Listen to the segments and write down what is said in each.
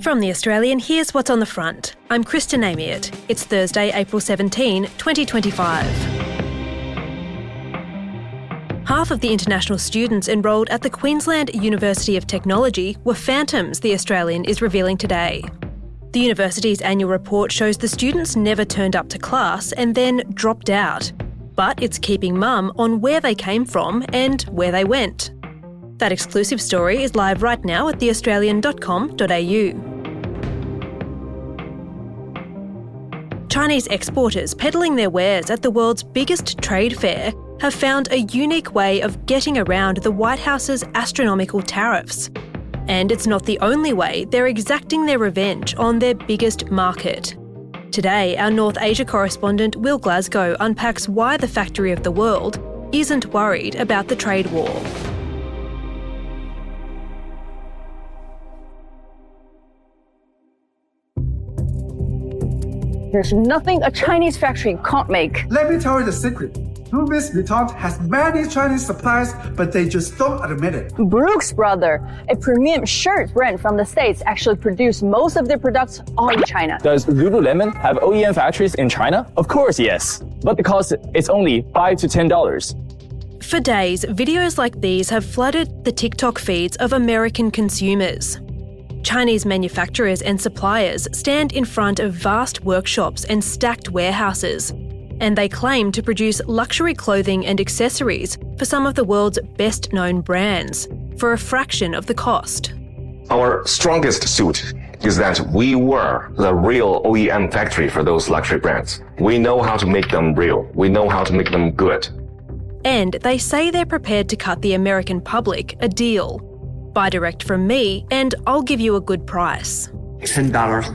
From The Australian, here's what's on the front. I'm Kristen Amiot. It's Thursday, April 17, 2025. Half of the international students enrolled at the Queensland University of Technology were phantoms, The Australian is revealing today. The university's annual report shows the students never turned up to class and then dropped out. But it's keeping mum on where they came from and where they went. That exclusive story is live right now at theaustralian.com.au. Chinese exporters peddling their wares at the world's biggest trade fair have found a unique way of getting around the White House's astronomical tariffs. And it's not the only way they're exacting their revenge on their biggest market. Today, our North Asia correspondent Will Glasgow unpacks why the factory of the world isn't worried about the trade war. There's nothing a Chinese factory can't make. Let me tell you the secret. Louis Vuitton has many Chinese suppliers, but they just don't admit it. Brooks Brothers, a premium shirt brand from the States, actually produce most of their products all in China. Does Lululemon have OEM factories in China? Of course, yes. But the cost is only $5 to $10. For days, videos like these have flooded the TikTok feeds of American consumers. Chinese manufacturers and suppliers stand in front of vast workshops and stacked warehouses, and they claim to produce luxury clothing and accessories for some of the world's best-known brands for a fraction of the cost. Our strongest suit is that we were the real OEM factory for those luxury brands. We know how to make them real. We know how to make them good. And they say they're prepared to cut the American public a deal. Buy direct from me and I'll give you a good price. $10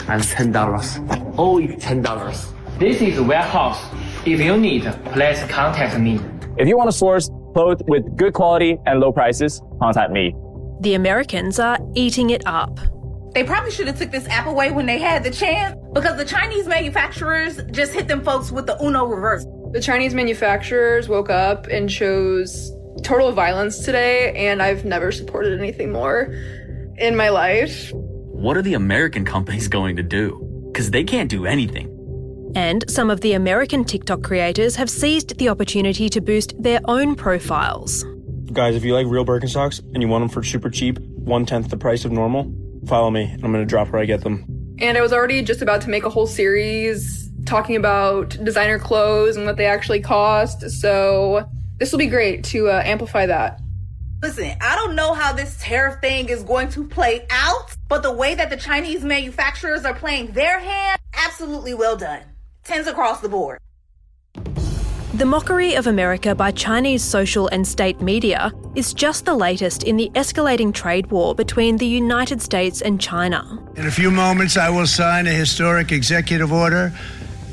and $10. All is $10. This is a warehouse. If you need, please contact me. If you want to source clothes with good quality and low prices, contact me. The Americans are eating it up. They probably should have took this app away when they had the chance, because the Chinese manufacturers just hit them folks with the Uno reverse. The Chinese manufacturers woke up and chose total violence today, and I've never supported anything more in my life. What are the American companies going to do? Because they can't do anything. And some of the American TikTok creators have seized the opportunity to boost their own profiles. Guys, if you like real Birkenstocks and you want them for super cheap, 1/10 the price of normal, follow me and I'm going to drop where I get them. And I was already just about to make a whole series talking about designer clothes and what they actually cost, so this will be great to amplify that. Listen, I don't know how this tariff thing is going to play out, but the way that the Chinese manufacturers are playing their hand, absolutely well done. 10s across the board. The mockery of America by Chinese social and state media is just the latest in the escalating trade war between the United States and China. In a few moments, I will sign a historic executive order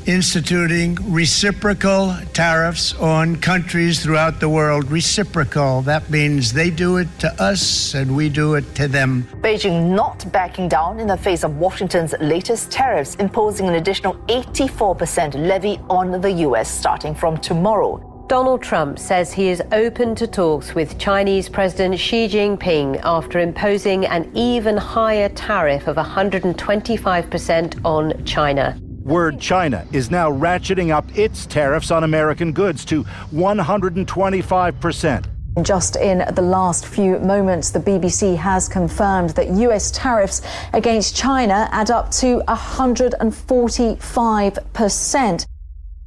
instituting reciprocal tariffs on countries throughout the world. Reciprocal, that means they do it to us and we do it to them. Beijing not backing down in the face of Washington's latest tariffs, imposing an additional 84% levy on the US starting from tomorrow. Donald Trump says he is open to talks with Chinese President Xi Jinping after imposing an even higher tariff of 125% on China. Word China is now ratcheting up its tariffs on American goods to 125%. Just in the last few moments, the BBC has confirmed that US tariffs against China add up to 145%.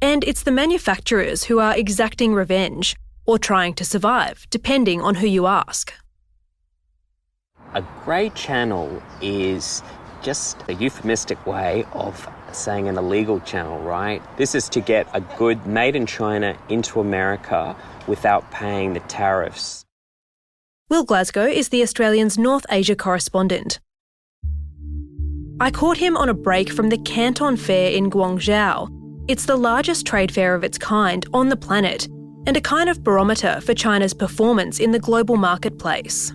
And it's the manufacturers who are exacting revenge, or trying to survive, depending on who you ask. A grey channel is just a euphemistic way of saying an illegal channel, right? This is to get a good made in China into America without paying the tariffs. Will Glasgow is the Australian's North Asia correspondent. I caught him on a break from the Canton Fair in Guangzhou. It's the largest trade fair of its kind on the planet and a kind of barometer for China's performance in the global marketplace.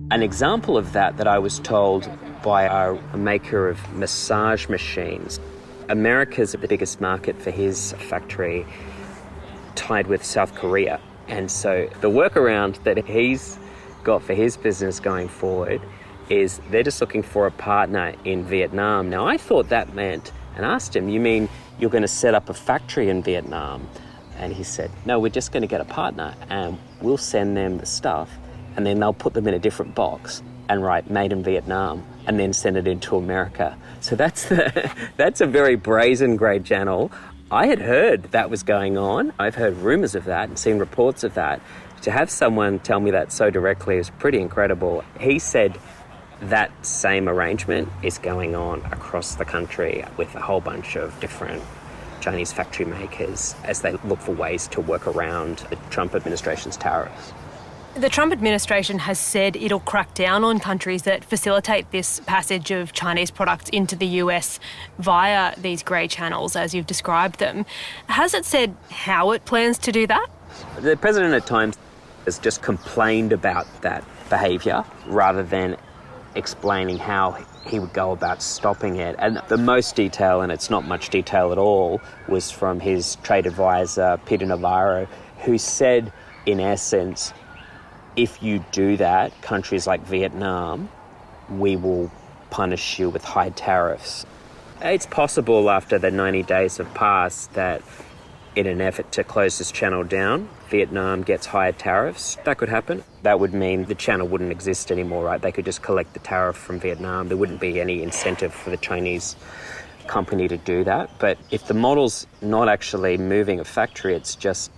An example of that I was told by a maker of massage machines. America's the biggest market for his factory, tied with South Korea. And so the workaround that he's got for his business going forward is they're just looking for a partner in Vietnam. Now, I thought that meant, and asked him, you mean you're going to set up a factory in Vietnam? And he said, no, we're just going to get a partner and we'll send them the stuff and then they'll put them in a different box and write made in Vietnam and then send it into America. So that's a very brazen grey channel. I had heard that was going on. I've heard rumours of that and seen reports of that. To have someone tell me that so directly is pretty incredible. He said that same arrangement is going on across the country with a whole bunch of different Chinese factory makers as they look for ways to work around the Trump administration's tariffs. The Trump administration has said it'll crack down on countries that facilitate this passage of Chinese products into the US via these grey channels, as you've described them. Has it said how it plans to do that? The president at times has just complained about that behaviour rather than explaining how he would go about stopping it. And the most detail, and it's not much detail at all, was from his trade advisor, Peter Navarro, who said, in essence, if you do that, countries like Vietnam, we will punish you with high tariffs. It's possible after the 90 days have passed that in an effort to close this channel down, Vietnam gets higher tariffs. That could happen. That would mean the channel wouldn't exist anymore, right? They could just collect the tariff from Vietnam. There wouldn't be any incentive for the Chinese company to do that. But if the model's not actually moving a factory, it's just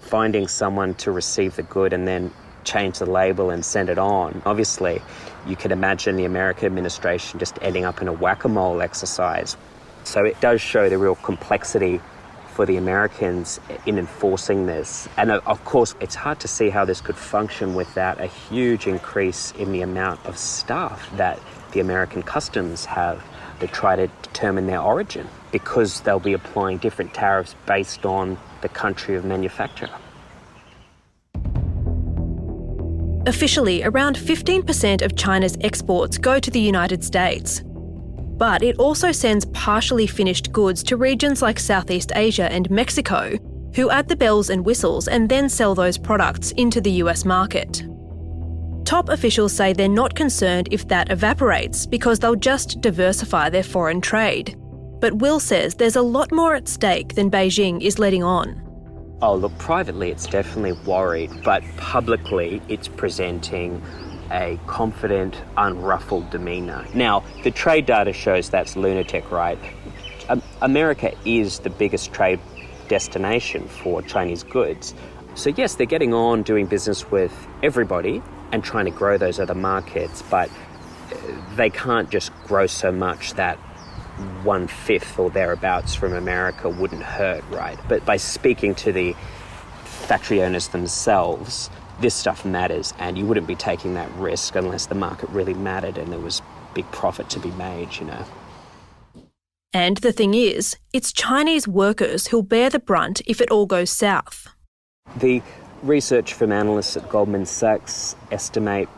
finding someone to receive the good and then change the label and send it on. Obviously, you could imagine the American administration just ending up in a whack-a-mole exercise. So it does show the real complexity for the Americans in enforcing this. And of course, it's hard to see how this could function without a huge increase in the amount of staff that the American customs have to try to determine their origin, because they'll be applying different tariffs based on the country of manufacture. Officially, around 15% of China's exports go to the United States. But it also sends partially finished goods to regions like Southeast Asia and Mexico, who add the bells and whistles and then sell those products into the US market. Top officials say they're not concerned if that evaporates because they'll just diversify their foreign trade. But Will says there's a lot more at stake than Beijing is letting on. Oh, look, privately it's definitely worried, but publicly it's presenting a confident, unruffled demeanour. Now, the trade data shows that's lunatic, right? America is the biggest trade destination for Chinese goods. So yes, they're getting on doing business with everybody and trying to grow those other markets, but they can't just grow so much that 1/5 or thereabouts from America wouldn't hurt, right? But by speaking to the factory owners themselves, this stuff matters, and you wouldn't be taking that risk unless the market really mattered and there was big profit to be made, you know. And the thing is, it's Chinese workers who'll bear the brunt if it all goes south. The research from analysts at Goldman Sachs estimate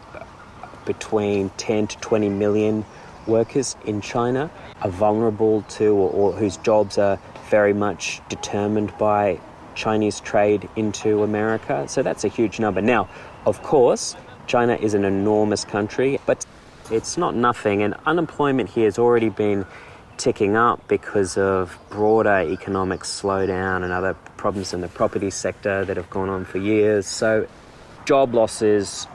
between 10 to 20 million workers in China are vulnerable to or whose jobs are very much determined by Chinese trade into America. So that's a huge number. Now, of course, China is an enormous country, but it's not nothing. And unemployment here has already been ticking up because of broader economic slowdown and other problems in the property sector that have gone on for years. So job losses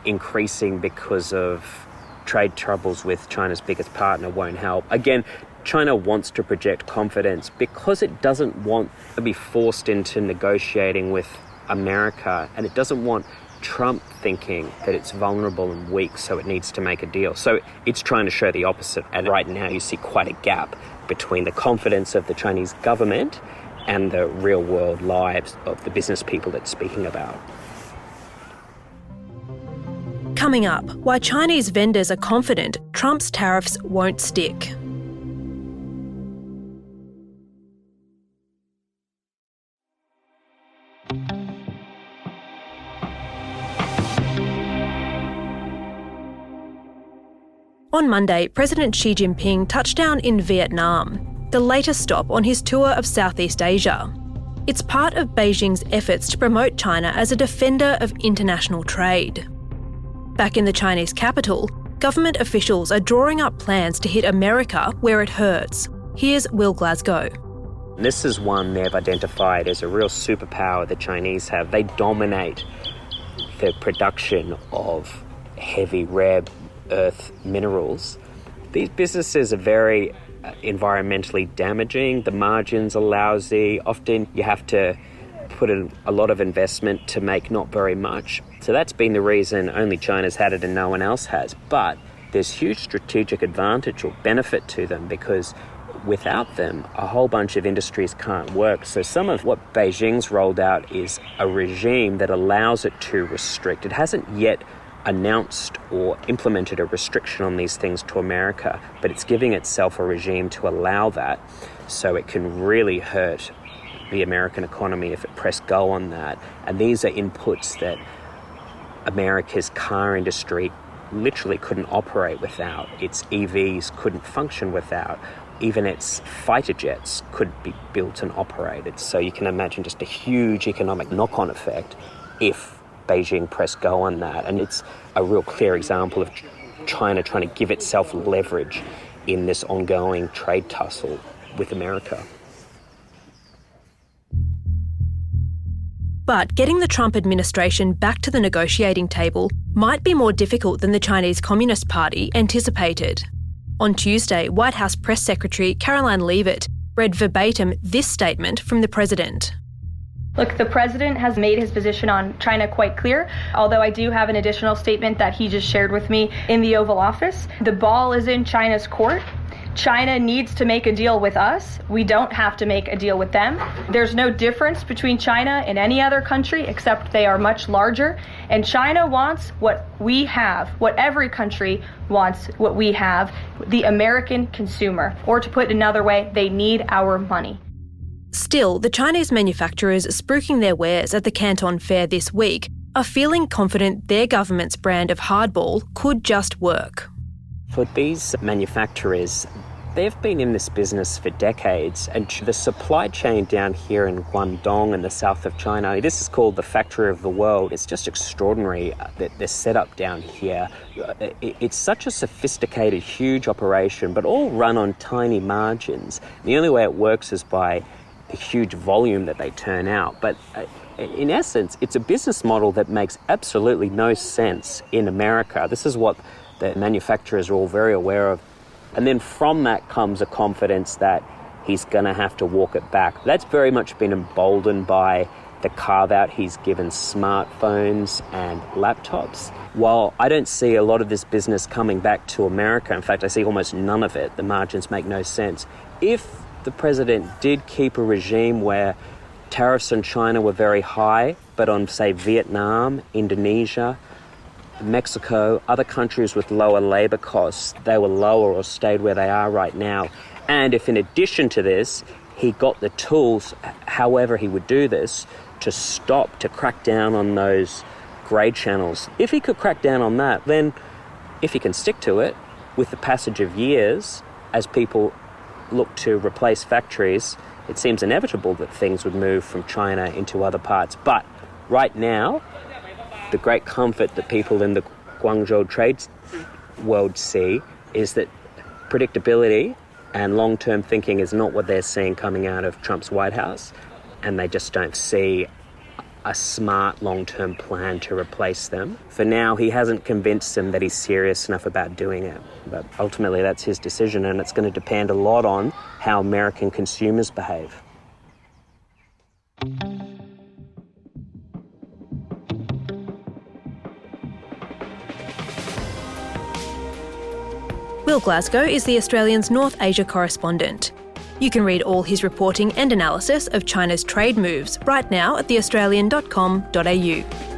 increasing because of trade troubles with China's biggest partner won't help. Again, China wants to project confidence because it doesn't want to be forced into negotiating with America, and it doesn't want Trump thinking that it's vulnerable and weak, so it needs to make a deal. So it's trying to show the opposite. And right now you see quite a gap between the confidence of the Chinese government and the real world lives of the business people it's speaking about. Coming up, why Chinese vendors are confident Trump's tariffs won't stick. On Monday, President Xi Jinping touched down in Vietnam, the latest stop on his tour of Southeast Asia. It's part of Beijing's efforts to promote China as a defender of international trade. Back in the Chinese capital, government officials are drawing up plans to hit America where it hurts. Here's Will Glasgow. This is one they've identified as a real superpower the Chinese have. They dominate the production of heavy rare earth minerals. These businesses are very environmentally damaging. The margins are lousy. Often you have to put in a lot of investment to make not very much. So that's been the reason only China's had it and no one else has. But there's huge strategic advantage or benefit to them because without them, a whole bunch of industries can't work. So some of what Beijing's rolled out is a regime that allows it to restrict. It hasn't yet announced or implemented a restriction on these things to America, but it's giving itself a regime to allow that, so it can really hurt the American economy if it press go on that. And these are inputs that America's car industry literally couldn't operate without. Its EVs couldn't function without. Even its fighter jets couldn't be built and operated. So you can imagine just a huge economic knock-on effect if Beijing press go on that. And it's a real clear example of China trying to give itself leverage in this ongoing trade tussle with America. But getting the Trump administration back to the negotiating table might be more difficult than the Chinese Communist Party anticipated. On Tuesday, White House Press Secretary Caroline Leavitt read verbatim this statement from the president. Look, the president has made his position on China quite clear, although I do have an additional statement that he just shared with me in the Oval Office. The ball is in China's court. China needs to make a deal with us. We don't have to make a deal with them. There's no difference between China and any other country except they are much larger. And China wants what we have, what every country wants, what we have, the American consumer. Or to put it another way, they need our money. Still, the Chinese manufacturers spruiking their wares at the Canton Fair this week are feeling confident their government's brand of hardball could just work. For these manufacturers, they've been in this business for decades, and the supply chain down here in Guangdong in the south of China, this is called the factory of the world. It's just extraordinary that they're set up down here. It's such a sophisticated, huge operation, but all run on tiny margins. The only way it works is by the huge volume that they turn out. But in essence, it's a business model that makes absolutely no sense in America. This is what the manufacturers are all very aware of. And then from that comes a confidence that he's going to have to walk it back. That's very much been emboldened by the carve-out he's given smartphones and laptops. While I don't see a lot of this business coming back to America, in fact, I see almost none of it. The margins make no sense. If the president did keep a regime where tariffs on China were very high, but on, say, Vietnam, Indonesia, Mexico, other countries with lower labour costs, they were lower or stayed where they are right now. And if in addition to this, he got the tools, however he would do this, to crack down on those grey channels. If he could crack down on that, then if he can stick to it, with the passage of years, as people look to replace factories, it seems inevitable that things would move from China into other parts. But right now, the great comfort that people in the Guangzhou trade world see is that predictability and long-term thinking is not what they're seeing coming out of Trump's White House, and they just don't see a smart long-term plan to replace them. For now, he hasn't convinced them that he's serious enough about doing it, but ultimately that's his decision, and it's going to depend a lot on how American consumers behave. Will Glasgow is the Australian's North Asia correspondent. You can read all his reporting and analysis of China's trade moves right now at theaustralian.com.au.